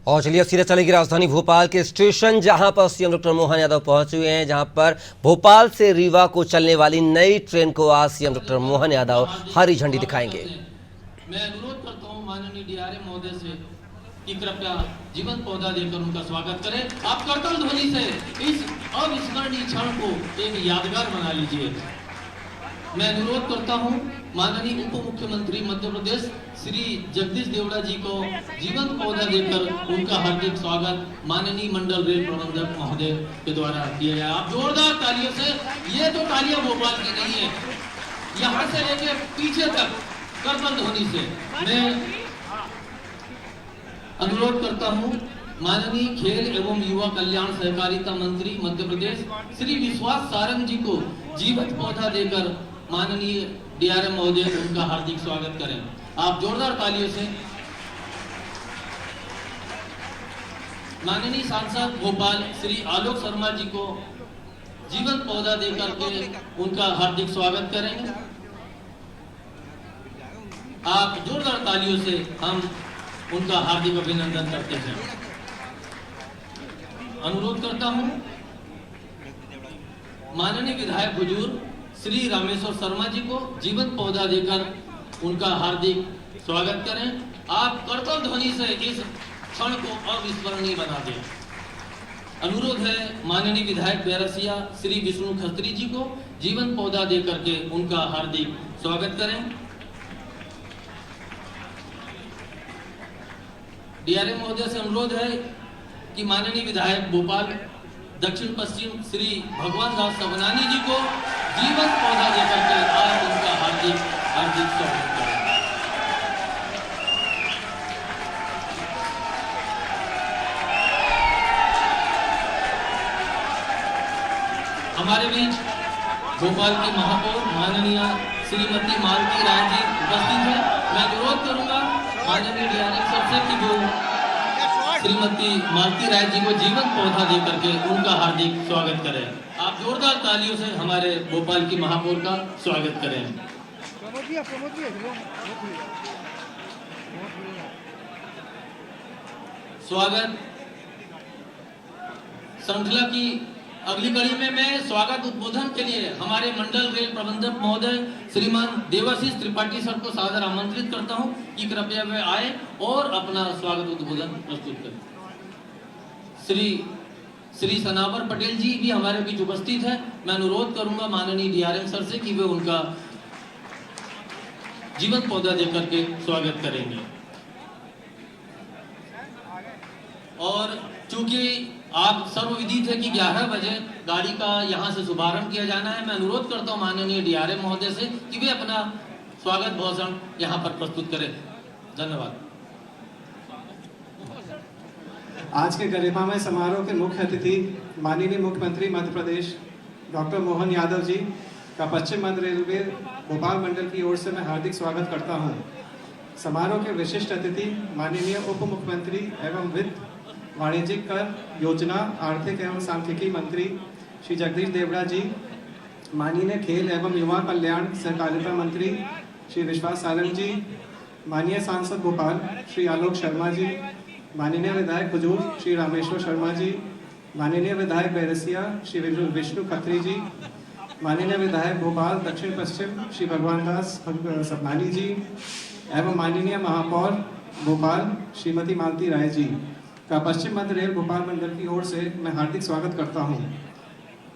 और चलिए अब सीधे चलेगी राजधानी भोपाल के स्टेशन, जहां पर सीएम डॉक्टर मोहन यादव पहुंचे हुए हैं, जहां पर भोपाल से रीवा को चलने वाली नई ट्रेन को आज सीएम डॉक्टर मोहन यादव हरी झंडी दिखाएंगे। मैं अनुरोध करता हूं माननीय डीआरएम महोदय से कि कृपया जीवंत पौधा देकर उनका स्वागत करें। आप करतल ध्वनि से इस अविस्मरणीय क्षण को एक यादगार बना लीजिए। मैं अनुरोध करता हूं माननीय उप मुख्यमंत्री मध्य प्रदेश श्री जगदीश देवड़ा जी को जीवंत पौधा देकर उनका हार्दिक स्वागत माननीय मंडल रेल प्रबंधक महोदय के द्वारा किया जाए। आप जोरदार तालियों से, ये तो तालियां भोपाल की नहीं है, यहाँ से लेके पीछे तक करतल ध्वनि से मैं अनुरोध करता हूं माननीय खेल एवं युवा कल्याण सहकारिता मंत्री मध्य प्रदेश श्री विश्वास सारंग जी को जीवंत पौधा देकर माननीय डीआरएम महोदय उनका हार्दिक स्वागत करें। आप जोरदार तालियों से। माननीय सांसद भोपाल श्री आलोक शर्मा जी को जीवंत पौधा देकर के उनका हार्दिक स्वागत करेंगे। आप जोरदार तालियों से हम उनका हार्दिक अभिनंदन करते हैं। अनुरोध करता हूं माननीय विधायक बुजुर्ग श्री रामेश्वर शर्मा जी को जीवंत पौधा देकर उनका हार्दिक स्वागत करें। आप करतल ध्वनि से इस क्षण को अविस्मरणीय बना दें। अनुरोध है माननीय विधायक बैरसिया श्री विष्णु खत्री जी को जीवंत पौधा देकर के उनका हार्दिक स्वागत करें। डीआरएम महोदय से अनुरोध है कि माननीय विधायक भोपाल दक्षिण पश्चिम श्री भगवान दास सबनानी जी को जीवंत पौधा देकर के आज उनका हार्दिक स्वागत करें। हमारे बीच भोपाल की महापौर माननीय श्रीमती मालती राय जी उपस्थित है। मैं अनुरोध करूंगा माननीय डीआरएम सर से कि वो श्रीमती मालती राय जी को जीवंत पौधा देकर के उनका हार्दिक स्वागत करें। आप जोरदार तालियों से हमारे भोपाल की महापौर का स्वागत करें। स्वागत श्रृंखला की अगली कड़ी में मैं स्वागत उद्बोधन के लिए हमारे मंडल रेल प्रबंधक महोदय श्रीमान देवाशीष त्रिपाठी सर को सादर आमंत्रित करता हूं कि कृपया वे आए और अपना स्वागत उद्बोधन प्रस्तुत करें। श्री सनावर पटेल जी भी हमारे बीच उपस्थित है। मैं अनुरोध करूंगा माननीय डीआरएम सर से कि वे उनका जीवंत पौधा देकर के स्वागत करेंगे। और चूंकि आप सर्वविदित है कि 11 बजे गाड़ी का यहां से शुभारंभ किया जाना है, मैं अनुरोध करता हूं माननीय डीआरएम महोदय से कि वे अपना स्वागत भाषण यहां पर प्रस्तुत करें। धन्यवाद। आज के गरिमामय समारोह के मुख्य अतिथि माननीय मुख्यमंत्री मध्य प्रदेश डॉक्टर मोहन यादव जी का पश्चिम मध्य रेलवे भोपाल मंडल की ओर से मैं हार्दिक स्वागत करता हूं। समारोह के विशिष्ट अतिथि माननीय उप मुख्यमंत्री एवं वित्त वाणिज्यिक कर योजना आर्थिक एवं सांख्यिकी मंत्री श्री जगदीश देवड़ा जी, माननीय खेल एवं युवा कल्याण सहकारिता मंत्री श्री विश्वास सारंग जी, माननीय सांसद भोपाल श्री आलोक शर्मा जी, माननीय विधायक बुजुर्ग श्री रामेश्वर शर्मा जी, माननीय विधायक बैरसिया श्री विष्णु खत्री जी, माननीय विधायक भोपाल दक्षिण पश्चिम श्री भगवान दास सबनानी जी एवं माननीय महापौर भोपाल श्रीमती मालती राय जी का पश्चिम मध्य रेल भोपाल मंडल की ओर से मैं हार्दिक स्वागत करता हूं।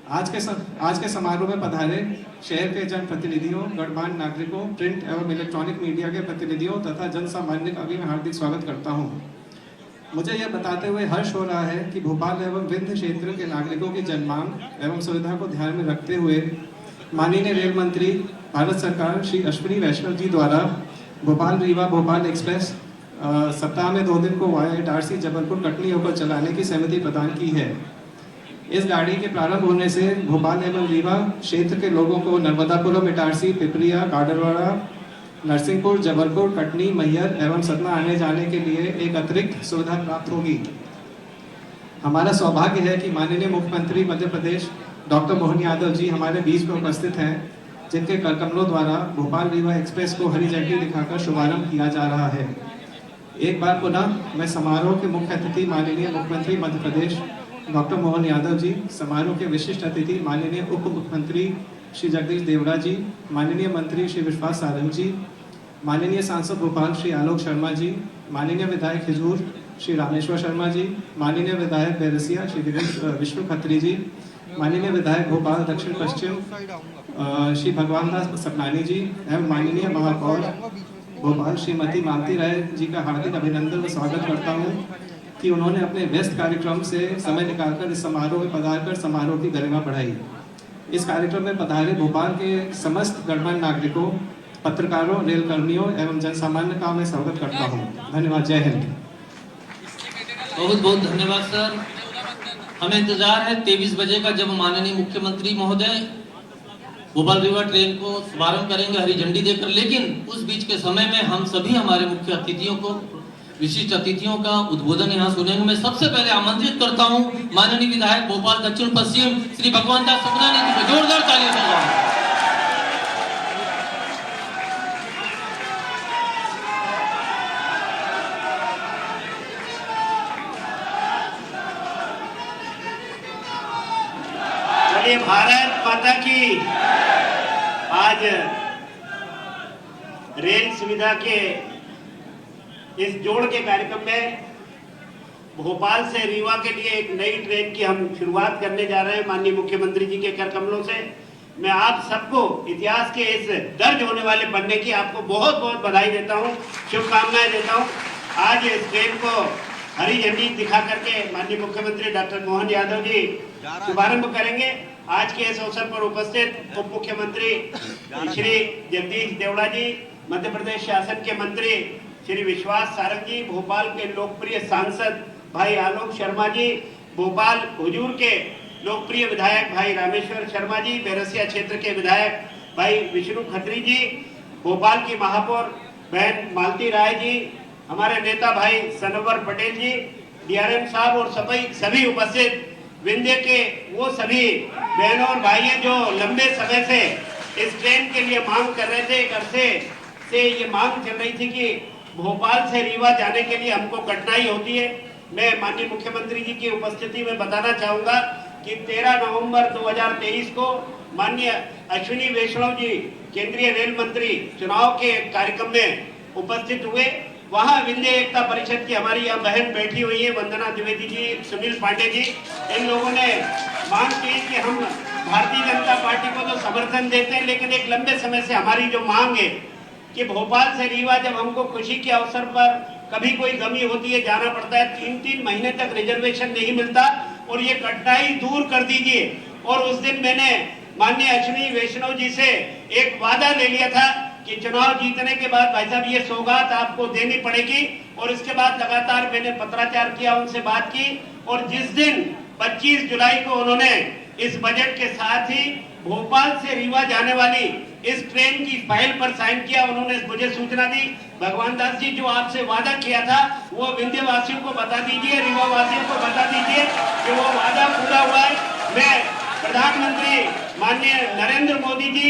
आज के समारोह में पधारे शहर के जनप्रतिनिधियों, गणमान्य नागरिकों, प्रिंट एवं इलेक्ट्रॉनिक मीडिया के प्रतिनिधियों तथा जन सामान्य का भी मैं हार्दिक स्वागत करता हूं। मुझे यह बताते हुए हर्ष हो रहा है कि भोपाल एवं विंध्य क्षेत्र के नागरिकों की जनमांग एवं सुविधा को ध्यान में रखते हुए माननीय रेल मंत्री भारत सरकार श्री अश्विनी वैष्णव जी द्वारा भोपाल रीवा भोपाल एक्सप्रेस सप्ताह में 2 दिन को वाया इटारसी जबलपुर कटनी होकर चलाने की सहमति प्रदान की है। इस गाड़ी के प्रारंभ होने से भोपाल एवं रीवा क्षेत्र के लोगों को नर्मदापुरम, इटारसी, पिपरिया, गाडरवाड़ा, नरसिंहपुर, जबलपुर, कटनी, मैहर एवं सतना आने जाने के लिए एक अतिरिक्त सुविधा प्राप्त होगी। हमारा सौभाग्य है कि माननीय मुख्यमंत्री मध्य प्रदेश डॉक्टर मोहन यादव जी हमारे बीच में उपस्थित हैं, जिनके कर कमलों द्वारा भोपाल रीवा एक्सप्रेस को हरी झंडी दिखाकर शुभारंभ किया जा रहा है। एक बार पुनः मैं समारोह के मुख्य अतिथि माननीय मुख्यमंत्री मध्य प्रदेश डॉक्टर मोहन यादव जी, समारोह के विशिष्ट अतिथि माननीय उप मुख्यमंत्री श्री जगदीश देवड़ा जी, माननीय मंत्री श्री विश्वास सारंग जी, माननीय सांसद भोपाल श्री आलोक शर्मा जी, माननीय विधायक हिजूर श्री रामेश्वर शर्मा जी, माननीय विधायक बैरसिया श्री विष्णु खत्री जी, माननीय विधायक भोपाल दक्षिण पश्चिम श्री भगवान दास सपनानी जी एवं माननीय महापौर भोपाल श्रीमती मालती राय जी का हार्दिक अभिनंदन व स्वागत करता हूं कि उन्होंने अपने व्यस्त कार्यक्रम से समय निकालकर इस समारोह में पधारकर समारोह की गरिमा बढ़ाई। इस कार्यक्रम में पधारे भोपाल के समस्त गणमान्य नागरिकों, पत्रकारों, रेलकर्मियों एवं जनसामान्य का मैं स्वागत करता हूं। धन्यवाद। जय हिंद। बहुत बहुत धन्यवाद सर। हमें इंतजार है 23 बजे का, जब माननीय मुख्यमंत्री महोदय भोपाल रीवा ट्रेन को शुभारंभ करेंगे हरी झंडी देकर। लेकिन उस बीच के समय में हम सभी हमारे मुख्य अतिथियों को, विशिष्ट अतिथियों का उद्बोधन यहाँ सुनेंगे। मैं सबसे पहले आमंत्रित करता हूँ माननीय विधायक भोपाल दक्षिण पश्चिम श्री भगवान दास सपनानी जी को जोरदार तालियों से स्वागत। भारत माता की। आज रेल सुविधा के इस जोड़ के कार्यक्रम में भोपाल से रीवा के लिए एक नई ट्रेन की हम शुरुआत करने जा रहे हैं माननीय मुख्यमंत्री जी के कर कमलों से। मैं आप सबको इतिहास के इस दर्ज होने वाले पन्ने की आपको बहुत बहुत बधाई देता हूं, शुभकामनाएं देता हूं। आज इस ट्रेन को हरी झंडी दिखा करके माननीय मुख्यमंत्री डॉक्टर मोहन यादव जी शुभारंभ करेंगे। आज के इस अवसर पर उपस्थित उप मुख्यमंत्री श्री जगदीश देवड़ा जी, मध्य प्रदेश शासन के मंत्री श्री विश्वास सारंग जी, भोपाल के लोकप्रिय सांसद भाई आलोक शर्मा जी, भोपाल हुजूर के लोकप्रिय विधायक भाई रामेश्वर शर्मा जी, बैरसिया क्षेत्र के विधायक भाई विष्णु खत्री जी, भोपाल की महापौर बहन मालती राय जी, हमारे नेता भाई सनवर पटेल जी, डीआरएम साहब और सभी उपस्थित विंध्य के वो सभी बहनों और भाइयों जो लंबे समय से इस ट्रेन के लिए मांग कर रहे थे। एक अरसे से ये मांग चल रही थी कि भोपाल से रीवा जाने के लिए हमको कठिनाई होती है। मैं माननीय मुख्यमंत्री जी की उपस्थिति में बताना चाहूंगा कि 13 नवंबर 2023 को माननीय अश्विनी वैष्णव जी केंद्रीय रेल मंत्री चुनाव के कार्यक्रम में उपस्थित हुए। वहां विंध्य एकता परिषद की हमारी यहाँ बहन बैठी हुई है, वंदना द्विवेदी जी, सुनील पांडे जी, इन लोगों ने मांग की कि हम भारतीय जनता पार्टी को तो समर्थन देते हैं, लेकिन एक लंबे समय से हमारी जो मांग है कि भोपाल से रीवा जब हमको खुशी के अवसर पर कभी कोई कमी होती है, जाना पड़ता है, 3-3 महीने तक रिजर्वेशन नहीं मिलता और ये कठिनाई दूर कर दीजिए। और उस दिन मैंने माननीय अश्विनी वैष्णव जी से एक वादा ले लिया था कि चुनाव जीतने के बाद भाई साहब ये सौगात आपको देनी पड़ेगी। और इसके बाद लगातार मैंने पत्राचार किया, उनसे बात की, और जिस दिन 25 जुलाई को उन्होंने इस बजट के साथ ही भोपाल से रीवा जाने वाली इस ट्रेन की फाइल पर साइन किया, उन्होंने मुझे सूचना दी, भगवान दास जी जो आपसे वादा किया था वो विंध्य वासियों को बता दीजिए, रीवा वासियों को बता दीजिए कि वो वादा पूरा हुआ है। मैं प्रधानमंत्री माननीय नरेंद्र मोदी जी,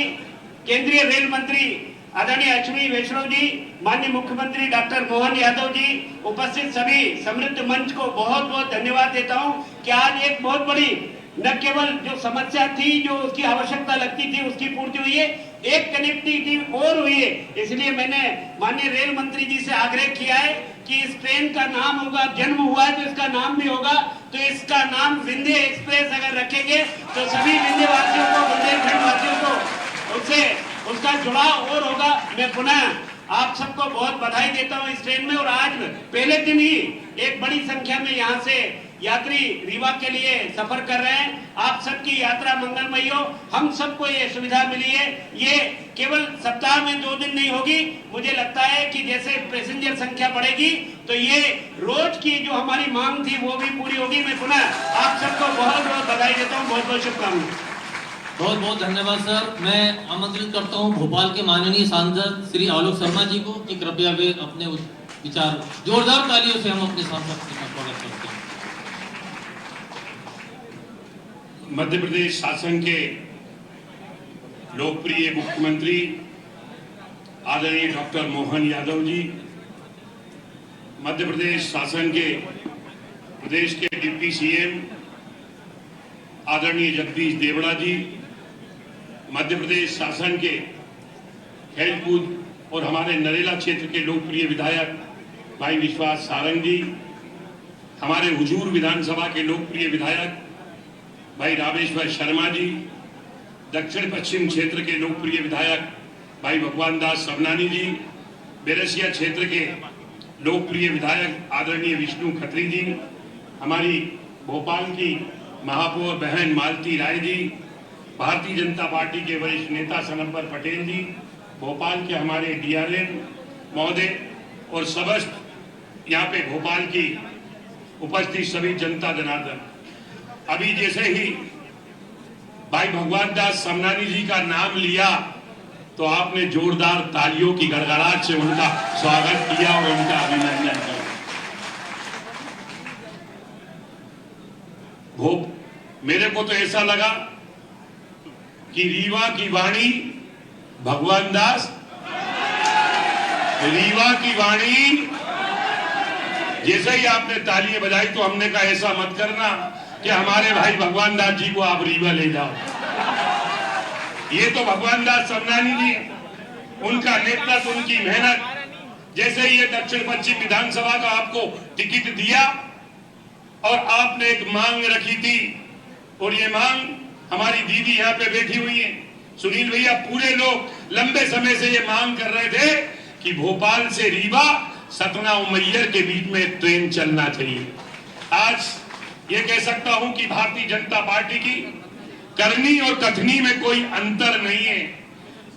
केंद्रीय रेल मंत्री आदरणीय अश्विनी वैष्णव जी, माननीय मुख्यमंत्री डॉक्टर मोहन यादव जी, उपस्थित सभी समृद्ध मंच को बहुत बहुत धन्यवाद देता हूं कि आज एक बहुत बड़ी न केवल जो समस्या थी, जो उसकी आवश्यकता लगती थी, उसकी पूर्ति हुई है, एक कनेक्टिविटी और हुई है। इसलिए मैंने माननीय रेल मंत्री जी से आग्रह किया है कि इस ट्रेन का नाम होगा, जन्म हुआ है तो इसका नाम भी होगा, तो इसका नाम विंध्य एक्सप्रेस अगर रखेंगे तो सभी विंध्य वासियों को, बुंदेलखंड वासियों को उससे उसका जुड़ाव और होगा। मैं पुनः आप सबको बहुत बधाई देता हूं इस ट्रेन में। और आज पहले दिन ही एक बड़ी संख्या में यहाँ से यात्री रीवा के लिए सफर कर रहे हैं। आप सबकी यात्रा मंगलमयी हो, हम सबको ये सुविधा मिली है। ये केवल सप्ताह में 2 दिन नहीं होगी, मुझे लगता है कि जैसे पैसेंजर संख्या बढ़ेगी तो ये रोज की जो हमारी मांग थी वो भी पूरी होगी। मैं पुनः आप सबको बहुत बहुत बधाई देता हूँ, बहुत बहुत शुभकामनाएं। बहुत बहुत धन्यवाद सर। मैं आमंत्रित करता हूं भोपाल के माननीय सांसद श्री आलोक शर्मा जी को कि कृपया वे अपने विचार जोरदार तालियों से हम अपने सांसद का स्वागत करते हैं। मध्य प्रदेश शासन के लोकप्रिय मुख्यमंत्री आदरणीय डॉक्टर मोहन यादव जी, मध्य प्रदेश शासन के प्रदेश के डिप्टी सीएम आदरणीय जगदीश देवड़ा जी, मध्य प्रदेश शासन के खेलकूद और हमारे नरेला क्षेत्र के लोकप्रिय विधायक भाई विश्वास सारंग जी, हमारे हुजूर विधानसभा के लोकप्रिय विधायक भाई रामेश्वर शर्मा जी, दक्षिण पश्चिम क्षेत्र के लोकप्रिय विधायक भाई भगवान दास सबनानी जी, बेरसिया क्षेत्र के लोकप्रिय विधायक आदरणीय विष्णु खत्री जी, हमारी भोपाल की महापौर बहन मालती राय जी, भारतीय जनता पार्टी के वरिष्ठ नेता सनम्बर पटेल जी, भोपाल के हमारे डीआरएम महोदय और समस्त यहाँ पे भोपाल की उपस्थित सभी जनता जनार्दन। अभी जैसे ही भाई भगवान दास समनानी जी का नाम लिया तो आपने जोरदार तालियों की गड़गड़ाहट से उनका स्वागत किया और उनका अभिनंदन किया। मेरे को तो ऐसा लगा कि रीवा की वाणी भगवान दास, रीवा की वाणी, जैसे ही आपने तालियां बजाई तो हमने कहा ऐसा मत करना कि हमारे भाई भगवान दास जी को आप रीवा ले जाओ। ये तो भगवान दास सबनानी जी, उनका नेतृत्व, उनकी मेहनत। जैसे ही ये दक्षिण पश्चिम विधानसभा का आपको टिकट दिया और आपने एक मांग रखी थी, और ये मांग हमारी दीदी यहाँ पे बैठी हुई है, सुनील भैया, पूरे लोग लंबे समय से ये मांग कर रहे थे कि भोपाल से रीवा, सतना उमैयर के बीच में ट्रेन चलना चाहिए। आज ये कह सकता हूं कि भारतीय जनता पार्टी की करनी और कथनी में कोई अंतर नहीं है।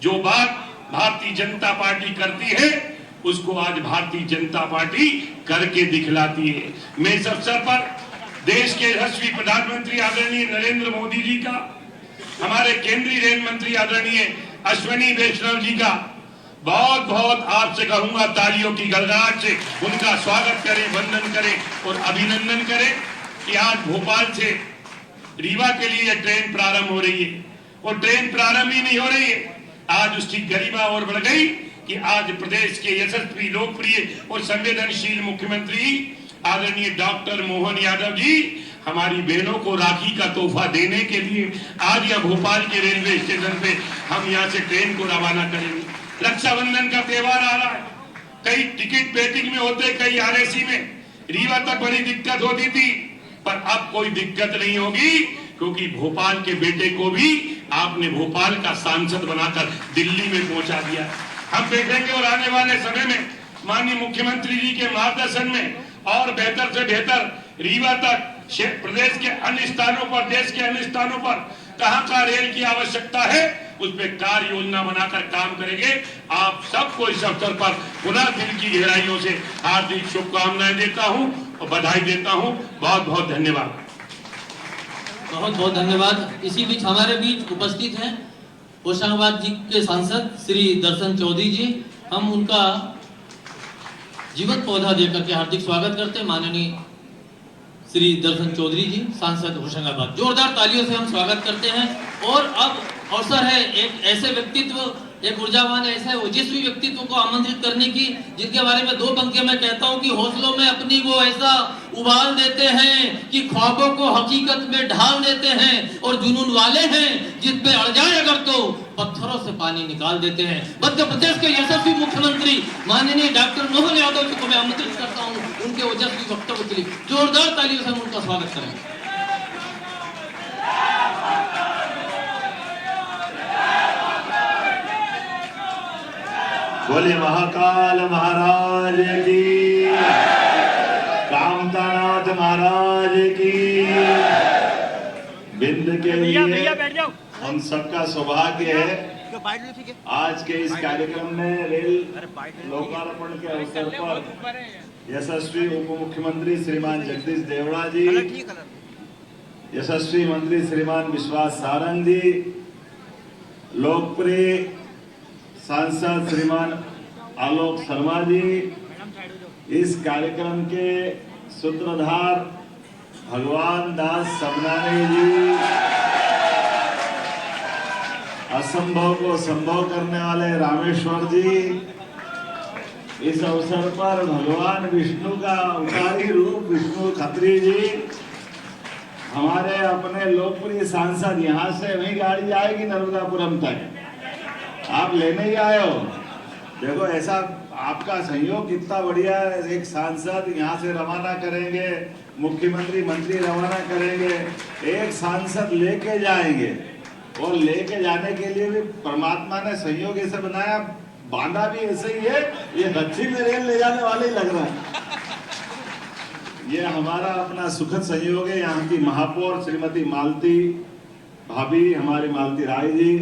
जो बात भारतीय जनता पार्टी करती है उसको आज भारतीय जनता पार्टी करके दिखलाती है। मैं इस अवसर पर देश के यशस्वी प्रधानमंत्री आदरणीय नरेंद्र मोदी जी का, हमारे केंद्रीय रेल मंत्री आदरणीय अश्विनी वैष्णव जी का बहुत बहुत आपसे कहूंगा तालियों की गड़गड़ाहट से उनका स्वागत करें, वंदन करें और अभिनंदन करें कि आज भोपाल से रीवा के लिए ट्रेन प्रारंभ हो रही है। और ट्रेन प्रारंभ ही नहीं हो रही है, आज उसकी गरिमा और बढ़ गई कि आज प्रदेश के यशस्वी, लोकप्रिय और संवेदनशील मुख्यमंत्री आदरणीय डॉक्टर मोहन यादव जी हमारी बहनों को राखी का तोहफा देने के लिए आज यह भोपाल के रेलवे स्टेशन पे हम यहाँ से ट्रेन को रवाना करेंगे। रक्षाबंधन का त्योहार आ रहा है, कई टिकट वेटिंग में होते, कई आरएसी में। रीवा तक बड़ी दिक्कत होती थी, पर अब कोई दिक्कत नहीं होगी, क्योंकि भोपाल के बेटे को भी आपने भोपाल का सांसद बनाकर दिल्ली में पहुंचा दिया। हम देखेंगे और आने वाले समय में माननीय मुख्यमंत्री जी के मार्गदर्शन में और बेहतर से बेहतर रीवा तक, प्रदेश के अन्य स्थानों पर, देश के अन्य स्थानों पर कहां रेल की आवश्यकता है उस पर कार्य योजना बनाकर काम करेंगे। आप सबको इस अवसर पर पुनः दिल की गहराइयों से हार्दिक शुभकामनाएं देता हूं और बधाई देता हूं। बहुत बहुत धन्यवाद। बहुत बहुत धन्यवाद। इसी बीच हमारे बीच उपस्थित हैं होशंगाबाद जी के सांसद श्री दर्शन चौधरी जी। हम उनका जीवंत पौधा देकर के हार्दिक स्वागत करते हैं। माननीय श्री दर्शन चौधरी जी, सांसद होशंगाबाद, जोरदार तालियों से हम स्वागत करते हैं। और अब अवसर है एक ऐसे व्यक्तित्व, एक ऊर्जावान, ऐसे ओजस्वी व्यक्तित्व को आमंत्रित करने की, जिनके बारे में दो पंक्तियां मैं कहता हूं कि हौसलों में अपनी वो ऐसा उबाल देते हैं कि ख्वाबों को हकीकत में ढाल देते हैं, और जुनून वाले हैं जिस पे अड़ जाए अगर तो पत्थरों से पानी निकाल देते हैं। मध्य प्रदेश के यशस्वी मुख्यमंत्री माननीय डॉक्टर मोहन यादव जी को मैं आमंत्रित करता हूं उनके ओजस्वी वक्तव्य के लिए। जोरदार तालियों से हम उनका स्वागत करें। बोले महाकाल महाराज की, कामतानाथ महाराज की। बिंद के लिए हम सबका सौभाग्य है आज के इस कार्यक्रम में रेल लोकार्पण के अवसर पर यशस्वी उप मुख्यमंत्री श्रीमान जगदीश देवड़ा जी, यशस्वी मंत्री श्रीमान विश्वास सारंग जी, लोकप्रिय सांसद श्रीमान आलोक शर्मा जी, इस कार्यक्रम के सूत्रधार भगवान दास सबनानी जी, असंभव को संभव करने वाले रामेश्वर जी, इस अवसर पर भगवान विष्णु का अवतारी रूप विष्णु खत्री जी, हमारे अपने लोकप्रिय सांसद, यहाँ से वही गाड़ी जाएगी नर्मदापुरम तक, आप लेने ही आए हो। देखो ऐसा आपका सहयोग कितना बढ़िया है। एक सांसद यहाँ से रवाना करेंगे, मुख्यमंत्री मंत्री रवाना करेंगे, एक सांसद लेके जाएंगे, और लेके जाने के लिए भी परमात्मा ने सहयोग ऐसे बनाया, बांधा भी ऐसे ही है। ये हथी में रेल ले जाने वाले ही लग रहा है। ये हमारा अपना सुखद सहयोग है। यहाँ की महापौर श्रीमती मालती भाभी, हमारी मालती राय जी,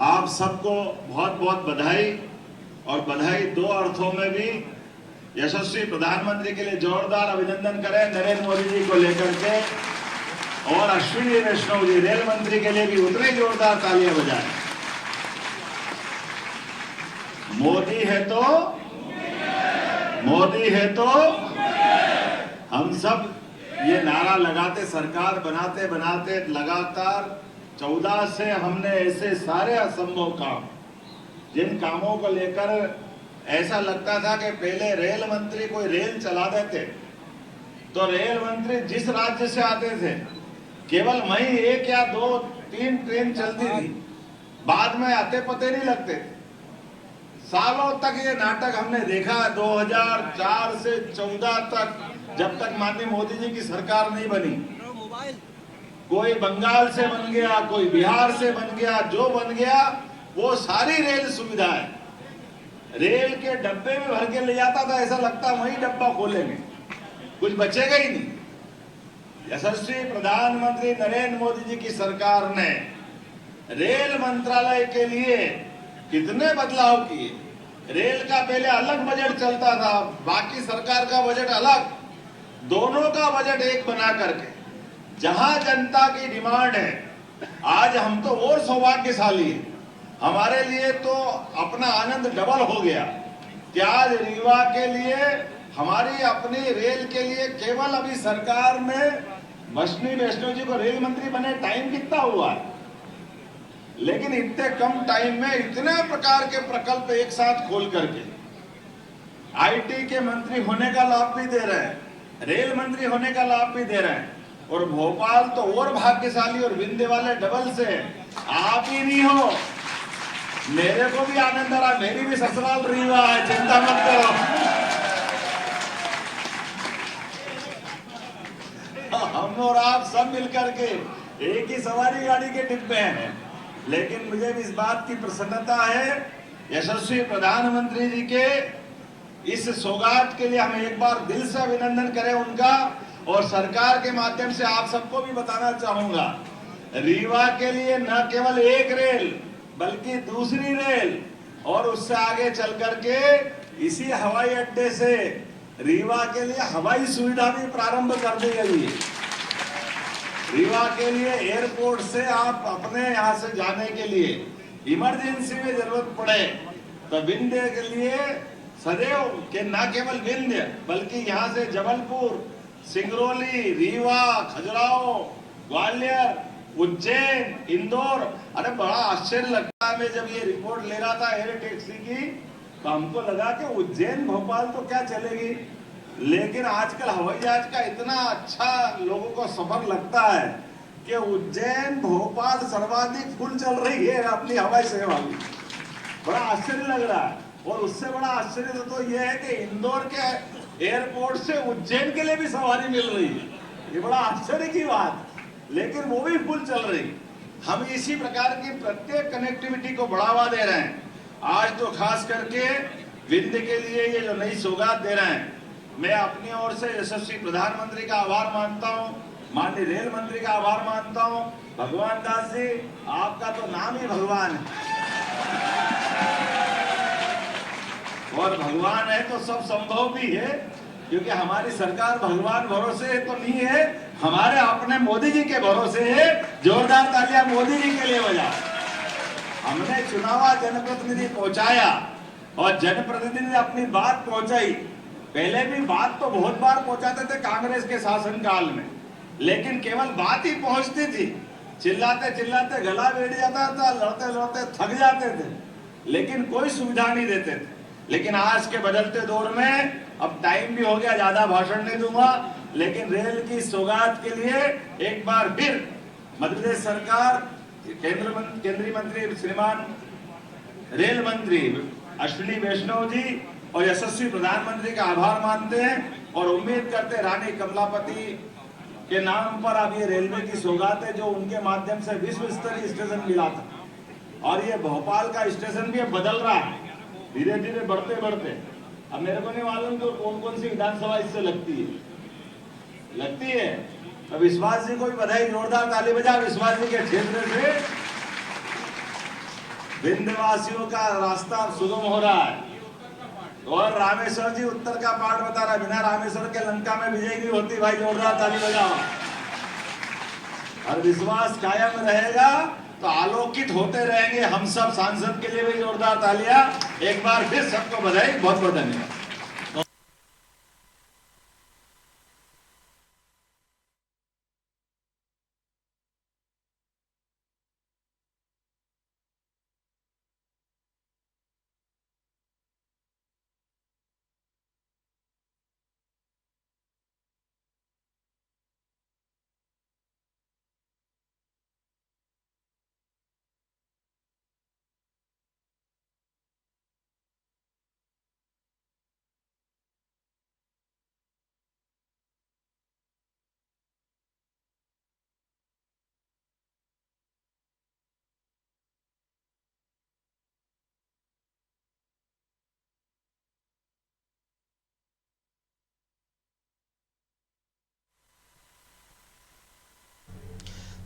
आप सबको बहुत बहुत बधाई। और बधाई दो अर्थों में भी, यशस्वी प्रधानमंत्री के लिए जोरदार अभिनंदन करें नरेंद्र मोदी जी को लेकर के, और अश्विनी वैष्णव जी रेल मंत्री के लिए भी उतने जोरदार तालियां बजाएं। मोदी है तो हम सब ये नारा लगाते, सरकार बनाते बनाते लगातार 14 से हमने ऐसे सारे असंभव काम, जिन कामों को लेकर ऐसा लगता था कि पहले रेल मंत्री कोई रेल चला देते तो रेल मंत्री जिस राज्य से आते थे केवल वहीं 1 या 2 3 ट्रेन चलती थी, बाद में आते पते नहीं लगते। सालों तक ये नाटक हमने देखा। 2004 से 14 तक, जब तक माननीय मोदी जी की सरकार नहीं बनी, कोई बंगाल से बन गया, कोई बिहार से बन गया, जो बन गया वो सारी रेल सुविधाएं रेल के डब्बे में भर के ले जाता था। ऐसा लगता वही डब्बा खोलेंगे, कुछ बचेगा ही नहीं। यशस्वी प्रधानमंत्री नरेंद्र मोदी जी की सरकार ने रेल मंत्रालय के लिए कितने बदलाव किए। रेल का पहले अलग बजट चलता था, बाकी सरकार का बजट अलग, दोनों का बजट एक बना करके, जहां जनता की डिमांड है। आज हम तो और सौभाग्यशाली हैं, हमारे लिए तो अपना आनंद डबल हो गया कि आज रीवा के लिए, हमारी अपनी रेल के लिए, केवल अभी सरकार में अश्विनी वैष्णव जी को रेल मंत्री बने टाइम कितना हुआ है, लेकिन इतने कम टाइम में इतने प्रकार के प्रकल्प एक साथ खोल करके आईटी के मंत्री होने का लाभ भी दे रहे हैं, रेल मंत्री होने का लाभ भी दे रहे हैं। और भोपाल तो और भाग्यशाली और विंध्य वाले डबल से, आप ही नहीं हो, मेरे को भी आनंद आ रहा, मेरी भी ससुराल रीवा है, चिंता मत करो। हम और आप सब मिलकर के एक ही सवारी गाड़ी के डिब्बे हैं। लेकिन मुझे भी इस बात की प्रसन्नता है, यशस्वी प्रधानमंत्री जी के इस सौगात के लिए हम एक बार दिल से अभिनंदन करें उनका। और सरकार के माध्यम से आप सबको भी बताना चाहूंगा, रीवा के लिए न केवल एक रेल बल्कि दूसरी रेल, और उससे आगे चल करके इसी हवाई अड्डे से रीवा के लिए हवाई सुविधा भी प्रारंभ कर दी गई है। रीवा के लिए एयरपोर्ट से आप अपने यहाँ से जाने के लिए इमरजेंसी में जरूरत पड़े तो विंध्य के लिए सदैव के न केवल विंध्य बल्कि यहाँ से जबलपुर, सिंगरौली, रीवा, खजुराहो, ग्वालियर, उज्जैन, इंदौर। अरे बड़ा आश्चर्य लगता है, मैं जब ये रिपोर्ट ले रहा था एयर टैक्सी की तो हमको लगा कि उज्जैन भोपाल तो क्या चलेगी, लेकिन आजकल हवाई जहाज का इतना अच्छा लोगों को सफर लगता है कि उज्जैन भोपाल सर्वाधिक फुल चल रही है अपनी हवाई सेवा की। बड़ा आश्चर्य लग रहा है। और उससे बड़ा आश्चर्य तो यह है कि इंदौर के एयरपोर्ट से उज्जैन के लिए भी सवारी मिल रही है, ये बड़ा आश्चर्य की बात, लेकिन वो भी फुल चल रही। हम इसी प्रकार की प्रत्येक कनेक्टिविटी को बढ़ावा दे रहे हैं। आज तो खास करके विंध्य के लिए ये जो नई सौगात दे रहे हैं, मैं अपनी ओर से यशस्वी प्रधानमंत्री का आभार मानता हूँ, माननीय रेल मंत्री का आभार मानता हूँ। भगवान दास जी, आपका तो नाम ही भगवान है, और भगवान है तो सब संभव भी है, क्योंकि हमारी सरकार भगवान भरोसे तो नहीं है, हमारे अपने मोदी जी के भरोसे है। जोरदार तालियां मोदी जी के लिए बजा। हमने चुनावा जनप्रतिनिधि पहुंचाया और जनप्रतिनिधि ने अपनी बात पहुंचाई। पहले भी बात तो बहुत बार पहुंचाते थे कांग्रेस के शासनकाल में, लेकिन केवल बात ही पहुंचती थी, चिल्लाते चिल्लाते गला बैठ जाता था, लड़ते लड़ते थक जाते थे, लेकिन कोई सुविधा नहीं देते थे। लेकिन आज के बदलते दौर में अब टाइम भी हो गया, ज्यादा भाषण नहीं दूंगा, लेकिन रेल की सौगात के लिए एक बार फिर मध्य प्रदेश सरकार, केंद्रीय मंत्री श्रीमान रेल मंत्री अश्विनी वैष्णव जी और यशस्वी प्रधानमंत्री का आभार मानते हैं और उम्मीद करते हैं रानी कमलापति के नाम पर अब ये रेलवे की सौगात है, जो उनके माध्यम से विश्व स्तरीय स्टेशन मिला था। और ये भोपाल का स्टेशन भी बदल रहा है धीरे धीरे बढ़ते बढ़ते। अब मेरे को नहीं मालूम कि कौन कौन सी विधानसभा इससे लगती है। तो विश्वास जी को भी बधाई, जोरदार ताली बजा। विश्वास जी के क्षेत्र से विंध्यवासियों का रास्ता सुगम हो रहा है। और रामेश्वर जी उत्तर का पाठ बता रहा है, बिना रामेश्वर के लंका में विजय नहीं होती भाई, जोरदार ताली बजाओ। और विश्वास कायम रहेगा तो आलोकित होते रहेंगे हम सब। सांसद के लिए भी जोरदार तालियां। एक बार फिर सबको बधाई, बहुत बहुत धन्यवाद।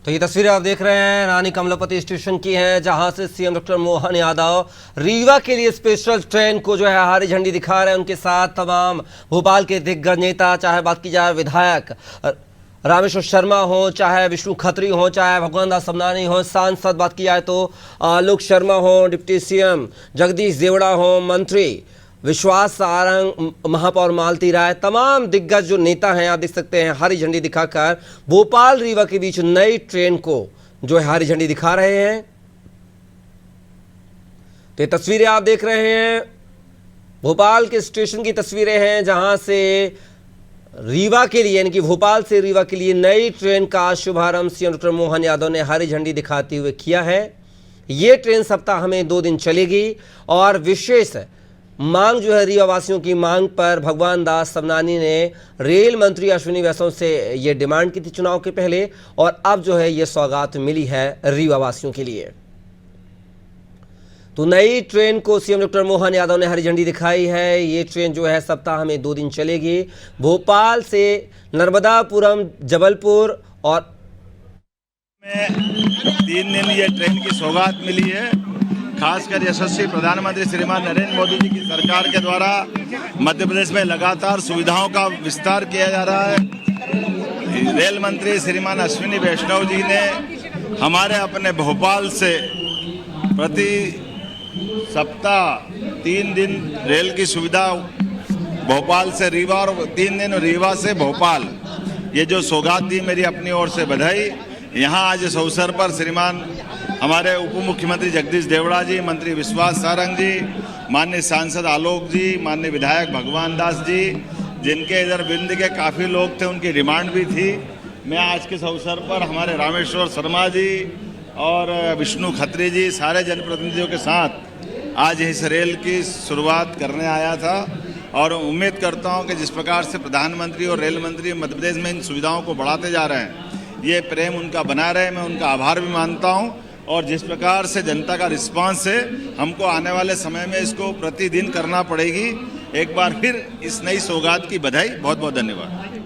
तो ये तस्वीरें आप देख रहे हैं रानी कमलापति स्टेशन की हैं, जहां से सीएम डॉक्टर मोहन यादव रीवा के लिए स्पेशल ट्रेन को जो है हरी झंडी दिखा रहे हैं। उनके साथ तमाम भोपाल के दिग्गज नेता, चाहे बात की जाए विधायक रामेश्वर शर्मा हो, चाहे विष्णु खत्री हो, चाहे भगवान दास सबनानी हो, सांसद बात की जाए तो आलोक शर्मा हो, डिप्टी सीएम जगदीश देवड़ा हो, मंत्री विश्वास सारंग, महापौर मालती राय, तमाम दिग्गज जो नेता हैं आप देख सकते हैं हरी झंडी दिखाकर भोपाल रीवा के बीच नई ट्रेन को जो है हरी झंडी दिखा रहे हैं। तो ये तस्वीरें आप देख रहे हैं भोपाल के स्टेशन की तस्वीरें हैं, जहां से रीवा के लिए यानी कि भोपाल से रीवा के लिए नई ट्रेन का शुभारंभ सीएम डॉक्टर मोहन यादव ने हरी झंडी दिखाते हुए किया है। ये ट्रेन सप्ताह में 2 दिन चलेगी और विशेष मांग जो है रीवा वासियों की मांग पर भगवान दास सबनानी ने रेल मंत्री अश्विनी वैष्णव से ये डिमांड की थी चुनाव के पहले, और अब जो है ये सौगात मिली है रीवा वासियों के लिए। तो नई ट्रेन को सीएम डॉक्टर मोहन यादव ने हरी झंडी दिखाई है। ये ट्रेन जो है सप्ताह में 2 दिन चलेगी। भोपाल से नर्मदापुरम, जबलपुर और में 3 दिन ये ट्रेन की सौगात मिली है। खासकर यशस्वी प्रधानमंत्री श्रीमान नरेंद्र मोदी जी की सरकार के द्वारा मध्य प्रदेश में लगातार सुविधाओं का विस्तार किया जा रहा है। रेल मंत्री श्रीमान अश्विनी वैष्णव जी ने हमारे अपने भोपाल से प्रति सप्ताह 3 दिन रेल की सुविधा भोपाल से रीवा और 3 दिन रीवा से भोपाल, ये जो सौगात दी मेरी अपनी ओर से बधाई। यहाँ आज इस अवसर पर श्रीमान हमारे उप मुख्यमंत्री जगदीश देवड़ा जी, मंत्री विश्वास सारंग जी, माननीय सांसद आलोक जी, माननीय विधायक भगवान दास जी, जिनके इधर बिंद के काफ़ी लोग थे, उनकी डिमांड भी थी। मैं आज के इस अवसर पर हमारे रामेश्वर शर्मा जी और विष्णु खत्री जी, सारे जनप्रतिनिधियों के साथ आज इस रेल की शुरुआत करने आया था और उम्मीद करता हूं कि जिस प्रकार से प्रधानमंत्री और रेल मंत्री मध्य प्रदेश में इन सुविधाओं को बढ़ाते जा रहे हैं, ये प्रेम उनका बना रहे। मैं उनका आभार भी मानता हूं और जिस प्रकार से जनता का रिस्पांस है, हमको आने वाले समय में इसको प्रतिदिन करना पड़ेगी। एक बार फिर इस नई सौगात की बधाई, बहुत बहुत धन्यवाद।